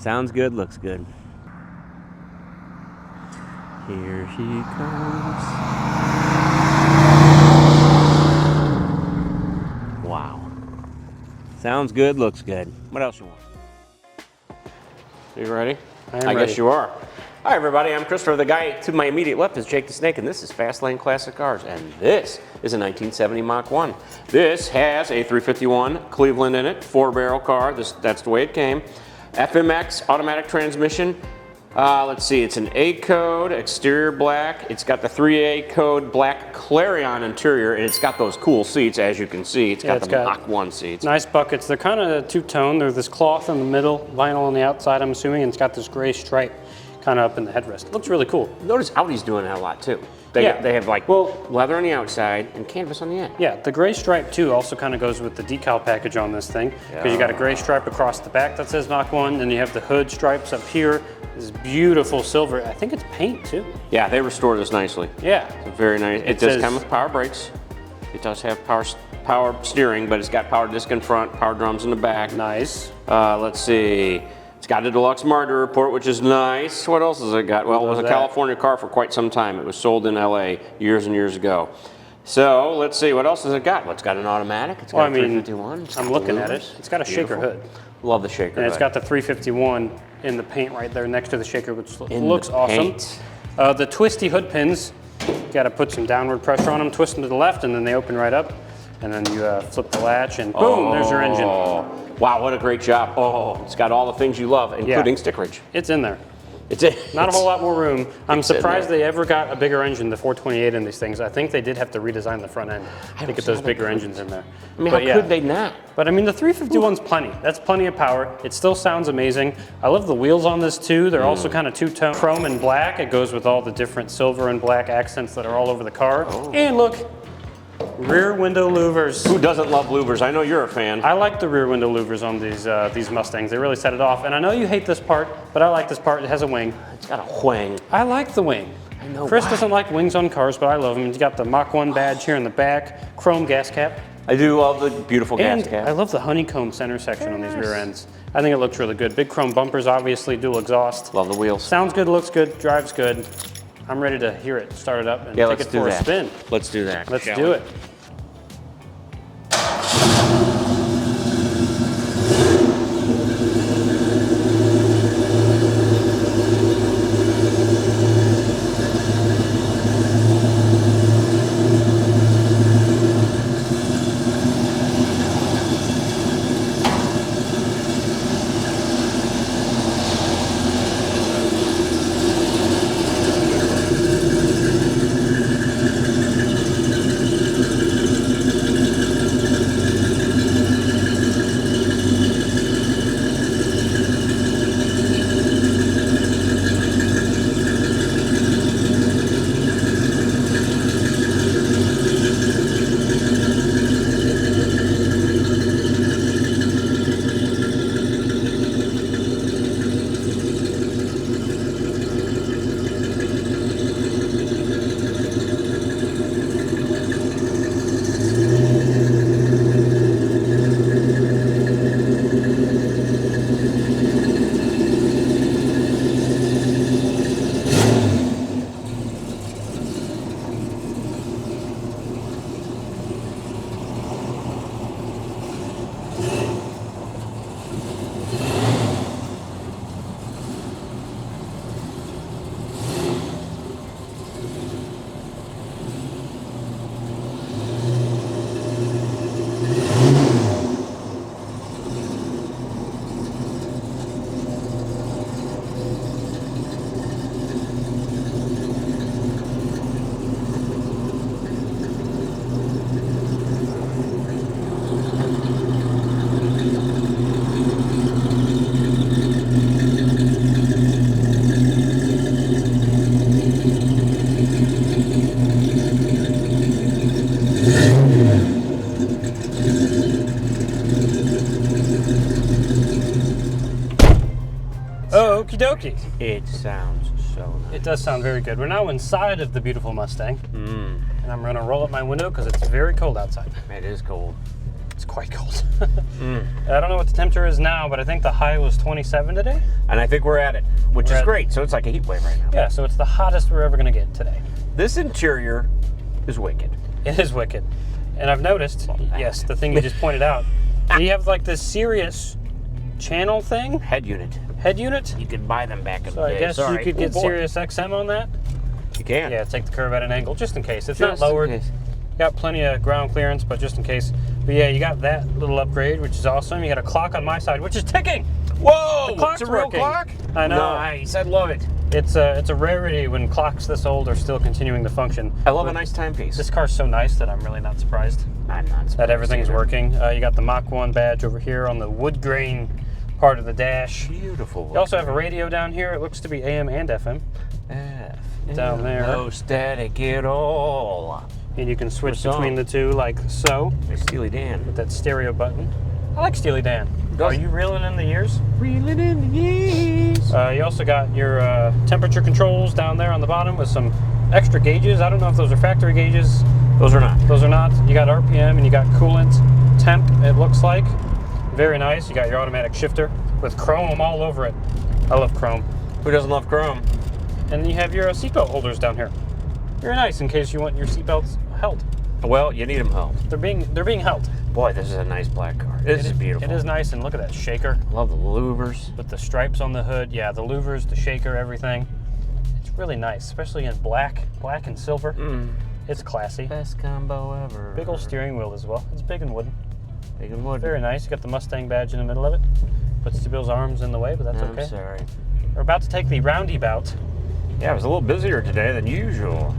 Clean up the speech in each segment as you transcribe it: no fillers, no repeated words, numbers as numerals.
Sounds good, looks good. Here she comes. Wow. Sounds good, looks good. What else you want? You ready? I guess you are. Hi everybody, I'm Christopher. The guy to my immediate left is Jake the Snake, and this is Fast Lane Classic Cars, and this is a 1970 Mach 1. This has a 351 Cleveland in it, 4-barrel car. That's the way it came. FMX automatic transmission. Let's see, it's an A code, exterior black. It's got the 3A code black Clarion interior, and it's got those cool seats, as you can see. It's got the Mach 1 seats. Nice buckets. They're kind of two-tone. There's this cloth in the middle, vinyl on the outside, I'm assuming, and it's got this gray stripe kind of up in the headrest. It looks really cool. Notice Audi's doing that a lot too. They have like leather on the outside and canvas on the end. Yeah, the gray stripe too also kind of goes with the decal package on this thing, because you got a gray stripe across the back that says Mach 1, and you have the hood stripes up here. This beautiful silver. I think it's paint too. Yeah, they restored this nicely. Yeah. It's very nice. It does come with power brakes. It does have power steering, but it's got power disc in front, power drums in the back. Nice. Let's see. It's got a deluxe market report, which is nice. What else has it got? Well, it was a California car for quite some time. It was sold in LA years and years ago. So let's see, what else has it got? Well, it's got an automatic. It's got a 351. I'm looking at it. It's got a shaker hood. Love the shaker hood. And it's got the 351 in the paint right there next to the shaker, which looks awesome. The twisty hood pins, you got to put some downward pressure on them, twist them to the left, and then they open right up. And then you flip the latch, and boom, there's your engine. Wow, what a great job. Oh, it's got all the things you love, including stickerage. It's in there. It's not a whole lot more room. I'm surprised they ever got a bigger engine, the 428 in these things. I think they did have to redesign the front end to get those bigger engines in there. I mean, how could they not? But I mean, the 351's plenty. That's plenty of power. It still sounds amazing. I love the wheels on this too. They're also kind of two-tone chrome and black. It goes with all the different silver and black accents that are all over the car. And look, rear window louvers. Who doesn't love louvers? I know you're a fan. I like the rear window louvers on these Mustangs. They really set it off. And I know you hate this part, but I like this part. It has a wing. It's got a wing. I like the wing. I know Chris doesn't like wings on cars, but I love them. He's got the Mach 1 badge here in the back, chrome gas cap. I do love the beautiful gas cap. I love the honeycomb center section on these rear ends. I think it looks really good. Big chrome bumpers, obviously, dual exhaust. Love the wheels. Sounds good, looks good, drives good. I'm ready to hear it start it up and take it for a spin. Let's do that. Let's do it. Okie dokie. It sounds so nice. It does sound very good. We're now inside of the beautiful Mustang. And I'm gonna roll up my window because it's very cold outside. It is cold. it's quite cold. I don't know what the temperature is now, but I think the high was 27 today. And I think we're at it, which is great. So it's like a heat wave right now. Yeah, so it's the hottest we're ever going to get today. This interior is wicked. It is wicked. And I've noticed, yes, the thing you just pointed out, you have like this Sirius channel thing. Head unit. Head unit. You could buy them back in the So day. I guess you could get Sirius XM on that. You can. Yeah, take the curve at an angle, just in case. It's Just not lowered. in case. Got plenty of ground clearance, but just in case. But yeah, you got that little upgrade, which is awesome. You got a clock on my side, which is ticking. Whoa! The clock's it's a real working. clock? I know. Nice. I love it. It's a rarity when clocks this old are still continuing to function. I love a nice timepiece. This car's so nice that I'm really not surprised. I'm not surprised That everything's either. working. You got the Mach 1 badge over here on the wood grain part of the dash. Beautiful. You also have a radio down here. It looks to be AM and FM. Down there. No static at all. And you can switch What's between on? the two like so Hey, Steely Dan. with that stereo button. I like Steely Dan. Does- Are you reeling in the years? Reeling in the years. You also got your temperature controls down there on the bottom with some extra gauges. I don't know if those are factory gauges. Those are not. Those are not. You got RPM and you got coolant temp, it looks like. Very nice. You got your automatic shifter with chrome all over it. I love chrome. Who doesn't love chrome? And you have your seatbelt holders down here. Very nice in case you want your seatbelts held. Well, you need them held. They're being held. Boy, this is a nice black car. This is beautiful. It is nice, and look at that shaker Love the louvers. with the stripes on the hood. Yeah, the louvers, the shaker, everything. It's really nice, especially in black and silver. It's classy. Best combo ever. Big old steering wheel as well. It's big and wooden. Big and wood. Very nice. You got the Mustang badge in the middle of it. Puts Bill's arms in the way, but that's I'm okay. sorry. We're about to take the roundabout. Yeah, it was a little busier today than usual.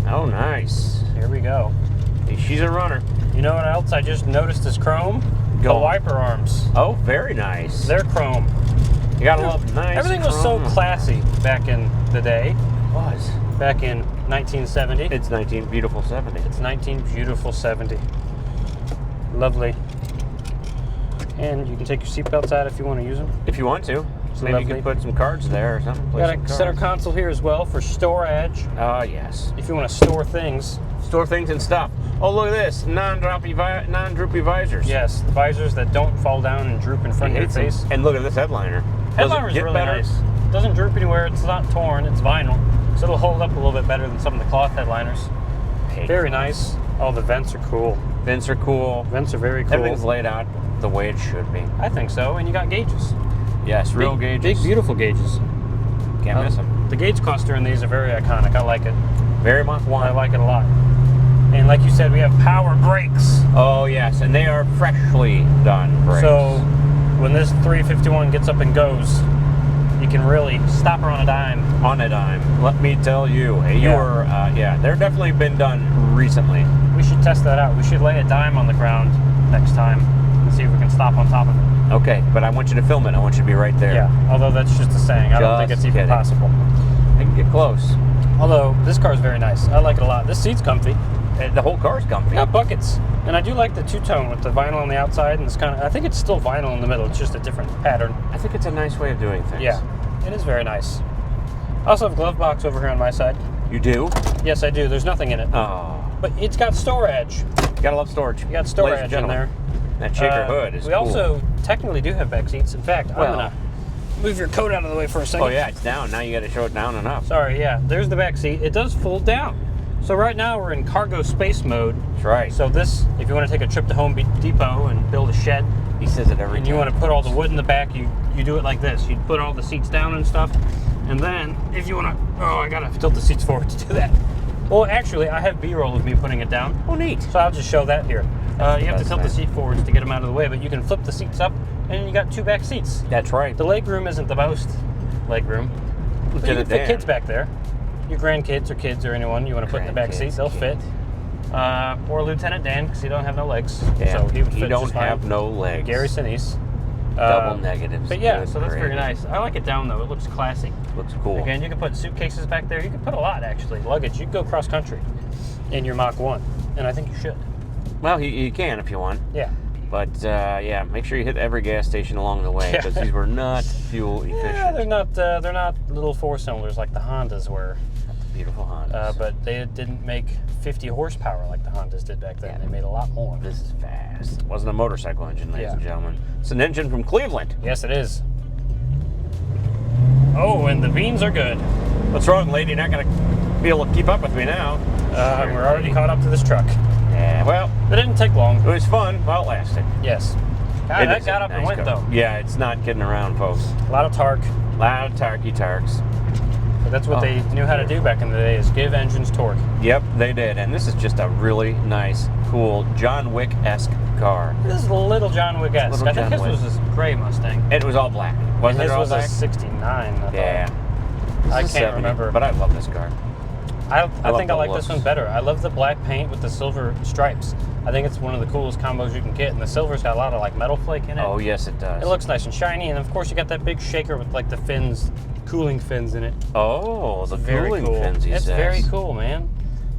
Oh, nice. Here we go. Hey, she's a runner. You know what else I just noticed is chrome? Go The on. wiper arms. Oh, very nice. They're chrome. You gotta love nice. Everything was so chrome. classy back in the day. It was. Back in 1970. It's 19 beautiful 70. It's 19 beautiful 70. Lovely. And you can take your seatbelts out if you want to use them. If you want to. So maybe you Lovely. can put some cards there or something. We Play got some a center cards. console here as well for storage. Oh, yes. If you want to store things. Store things and stuff. Oh, look at this. Non-droopy visors. Yes, the visors that don't fall down and droop in front of your face. And look at this headliner. Headliner's Does it get really better? nice. It doesn't droop anywhere. It's not torn. It's vinyl. So it'll hold up a little bit better than some of the cloth headliners. Hey, Very nice. Oh, the vents are cool. Vents are cool. Vents are very cool. Everything's laid out the way it should be. I think so. And you got gauges. Yes, real Big, gauges. Big, beautiful gauges. Can't miss them. The gauge cluster in these are very iconic. I like it. Very Mach 1. I like it a lot. And like you said, we have power brakes. Oh, yes, and they are freshly done brakes. So when this 351 gets up and goes, you can really stop her on a dime. On a dime. Let me tell you. They're definitely been done recently. We should test that out. We should lay a dime on the ground next time and see if we can stop on top of it. Okay, but I want you to film it. I want you to be right there. Yeah, although that's just a saying. I don't think it's Just even kidding. possible. I can get close. Although this car is very nice. I like it a lot. This seat's comfy. The whole car's comfy. Got buckets. And I do like the two-tone with the vinyl on the outside and this kind of, I think it's still vinyl in the middle. It's just a different pattern. I think it's a nice way of doing things. Yeah, it is very nice. I also have a glove box over here on my side. You do? Yes, I do. There's nothing in it. Oh. But it's got storage. You gotta love storage. You got Ladies storage and in gentlemen, there. That shaker hood is We cool. also technically do have back seats. In fact, I'm Well- going to move your coat out of the way for a second. Oh, yeah, it's down. Now you gotta show it down and up. Sorry, yeah. There's the back seat. It does fold down. So right now we're in cargo space mode. That's right. So this, if you want to take a trip to Home Depot and build a shed, He says it every and time. you want to put all the wood in the back, you do it like this. You put all the seats down and stuff. And then if you want to, I got to tilt the seats forward to do that. Well, actually, I have B-roll of me putting it down. Oh, neat. So I'll just show that here. You have to That's tilt the nice. seat forwards to get them out of the way, but you can flip the seats up, and you got two back seats. That's right. The leg room isn't the most leg room. But you can Lieutenant fit Dan. kids back there. Your grandkids or kids or anyone you want to put in the back seat, they'll fit. Or Lieutenant Dan, because he don't have no legs. Yeah, So he would fit you don't just fine. have no legs. Gary Sinise. Double negatives. But yeah, Good so that's very gravy. nice. I like it down though. It looks classy. Looks cool. Again, you can put suitcases back there. You can put a lot actually. Luggage. You can go cross country in your Mach 1, and I think you should. Well, you can if you want. Yeah. But yeah, make sure you hit every gas station along the way Yeah. because these were not fuel efficient. Yeah, they're not little four cylinders like the Hondas were. Beautiful Hondas. But they didn't make 50 horsepower like the Hondas did back then. They made a lot more. This is fast. It wasn't a motorcycle engine, ladies Yeah. and gentlemen. It's an engine from Cleveland. Yes, it is. Oh, and the beans are good. What's wrong, lady? You're not going to be able to keep up with me now. We're already caught up to this truck. Yeah, well, It didn't take long. it was fun while it lasted. Yes. God, It that is got a up and nice went car. though. Yeah, it's not kidding around, folks. A lot of torque. Loud tarks. But that's what they knew how to do back in the day, is give engines torque. Yep, they did. And this is just a really nice, cool, John Wick-esque car. This is a little John Wick-esque. Little I think John his Wick. was this gray Mustang. And it was all black. Wasn't His it all was black? a 69, I thought. Yeah. This I is can't 70, remember. But I love this car. I love think I the like looks. this one better. I love the black paint with the silver stripes. I think it's one of the coolest combos you can get, and the silver's got a lot of like metal flake in it. Oh, yes, it does. It looks nice and shiny, and of course you got that big shaker with like the fins, cooling fins in it. Oh, the Very cooling cool. fins, he It's says. very cool, man.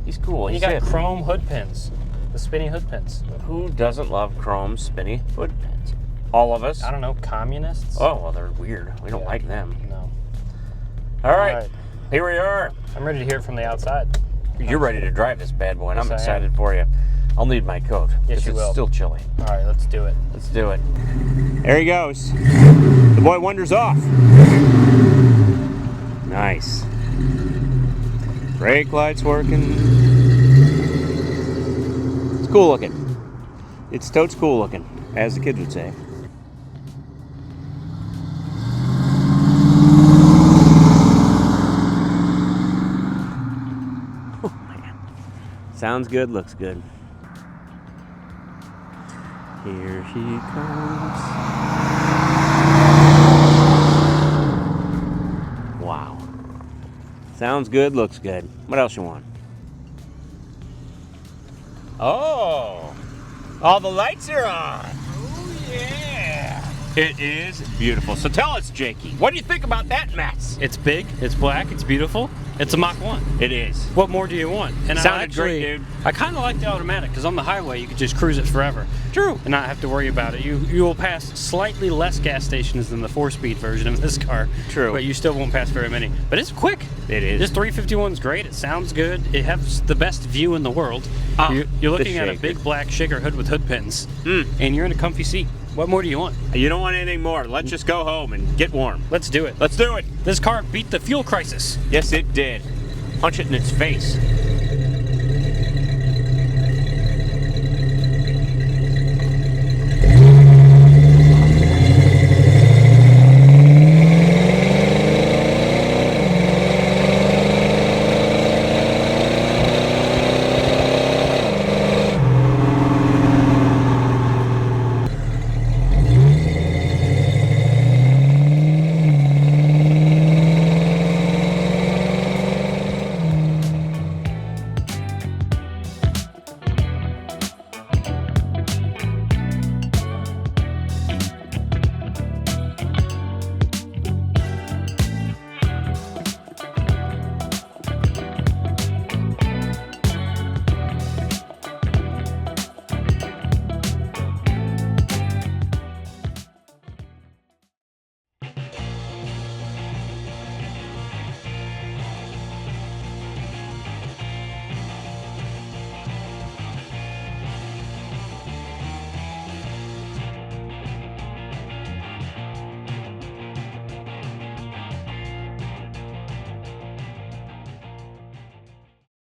He's cool. And He's you got hip. chrome hood pins, the spinny hood pins. Who doesn't love chrome spinny hood pins? All of us? I don't know, communists? Oh, well, they're weird. We don't like them. No. All right. Here we are. I'm ready to hear it from the outside. You're ready to drive this bad boy, and Yes, I'm I am. excited for you. I'll need my coat. Yes, 'cause you it's will. still chilly. All right, let's do it. Let's do it. There he goes. The boy wanders off. Nice. Brake lights working. It's cool looking. It's totes cool looking, as the kids would say. Oh, man. Sounds good, looks good. Here he comes. Wow. Sounds good, looks good. What else you want? Oh! All the lights are on! Oh, yeah! It is beautiful. So tell us, Jakey, what do you think about that mess? It's big, it's black, it's beautiful. It's a Mach 1. It is. What more do you want? And Sounded great, dude. I kind of like the automatic because on the highway you could just cruise it forever. True. And not have to worry about it. You will pass slightly less gas stations than the 4-speed version of this car. True. But you still won't pass very many. But it's quick. It is. This 351 is great. It sounds good. It has the best view in the world. Ah, You're looking the at a shaker. big black shaker hood with hood pins. And you're in a comfy seat. What more do you want? You don't want anything more. Let's just go home and get warm. Let's do it. Let's do it. This car beat the fuel crisis. Yes, it did. Punch it in its face.